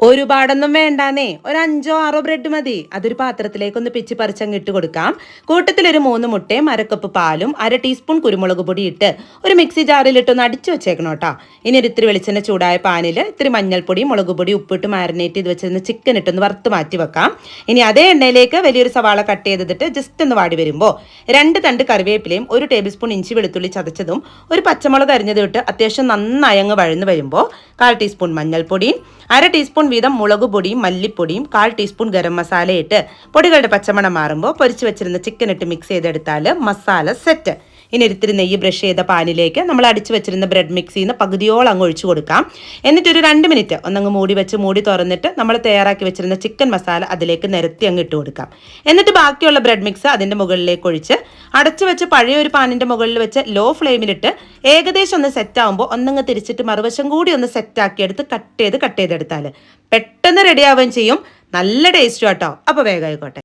ഒരുപാടൊന്നും വേണ്ടാന്നേ, ഒരു 5-6 ബ്രെഡ് മതി. അതൊരു പാത്രത്തിലേക്ക് ഒന്ന് പിച്ചി പറിച്ചങ്ങ് ഇട്ട് കൊടുക്കാം. കൂട്ടത്തിലൊരു 3 മുട്ടയും 1/2 കപ്പ് പാലും 1/2 ടീസ്പൂൺ കുരുമുളക് പൊടി ഇട്ട് ഒരു മിക്സി ജാറിലിട്ടൊന്ന് അടിച്ചു വെച്ചേക്കണം കേട്ടോ. ഇനി ഇത്തിരി വെളിച്ചെണ്ണ ചൂടായ പാനിൽ ഇത്തിരി മഞ്ഞൾപ്പൊടി, മുളക് പൊടി, ഉപ്പിട്ട് മാരിനേറ്റ് ചെയ്ത് വെച്ചിരുന്ന ചിക്കൻ ഇട്ടൊന്ന് വറുത്ത് മാറ്റി വെക്കാം. ഇനി അതേ എണ്ണയിലേക്ക് വലിയൊരു സവാള കട്ട് ചെയ്തിട്ട് ജസ്റ്റ് ഒന്ന് വാടി വരുമ്പോൾ 2 തണ്ട് കറിവേപ്പിലയും 1 ടേബിൾ സ്പൂൺ ഇഞ്ചി വെളുത്തുള്ളി ചതച്ചതും ഒരു പച്ചമുളക് അരിഞ്ഞതും ഇട്ട് അത്യാവശ്യം നന്നായി അങ്ങ് വഴന്ന് വരുമ്പോൾ 1/4 ടീസ്പൂൺ മഞ്ഞൾപ്പൊടിയും 1/2 ടീസ്പൂൺ വീതം മുളക് പൊടിയും മല്ലിപ്പൊടിയും 1/4 ടീസ്പൂൺ ഗരം മസാല ഇട്ട് പൊടികളുടെ പച്ചമണം മാറുമ്പോൾ പൊരിച്ചു വെച്ചിരുന്ന ചിക്കൻ ഇട്ട് മിക്സ് ചെയ്തെടുത്താൽ മസാല സെറ്റ്. ഇനി ഇത്തിരി നെയ്യ് ബ്രഷ് ചെയ്ത പാനിലേക്ക് നമ്മൾ അടിച്ചു വെച്ചിരുന്ന ബ്രെഡ് മിക്സിൽ നിന്ന് പകുതിയോളം അങ്ങ് ഒഴിച്ചു കൊടുക്കാം. എന്നിട്ടൊരു 2 മിനിറ്റ് ഒന്നങ്ങ് മൂടി തുറന്നിട്ട് നമ്മൾ തയ്യാറാക്കി വെച്ചിരുന്ന ചിക്കൻ മസാല അതിലേക്ക് നിരത്തി അങ്ങ് ഇട്ട് കൊടുക്കാം. എന്നിട്ട് ബാക്കിയുള്ള ബ്രെഡ് മിക്സ് അതിൻ്റെ മുകളിലേക്ക് ഒഴിച്ച് അടച്ചു വെച്ച് പഴയ ഒരു പാനിൻ്റെ മുകളിൽ വെച്ച് ലോ ഫ്ലെയിമിലിട്ട് ഏകദേശം ഒന്ന് സെറ്റ് ആകുമ്പോൾ ഒന്നങ്ങ് തിരിച്ചിട്ട് മറുവശം കൂടി ഒന്ന് സെറ്റാക്കി എടുത്ത് കട്ട് ചെയ്തെടുത്താൽ പെട്ടെന്ന് റെഡി ആവുകയും ചെയ്യും. നല്ല ടേസ്റ്റും കേട്ടോ. അപ്പോൾ വേഗം ആയിക്കോട്ടെ.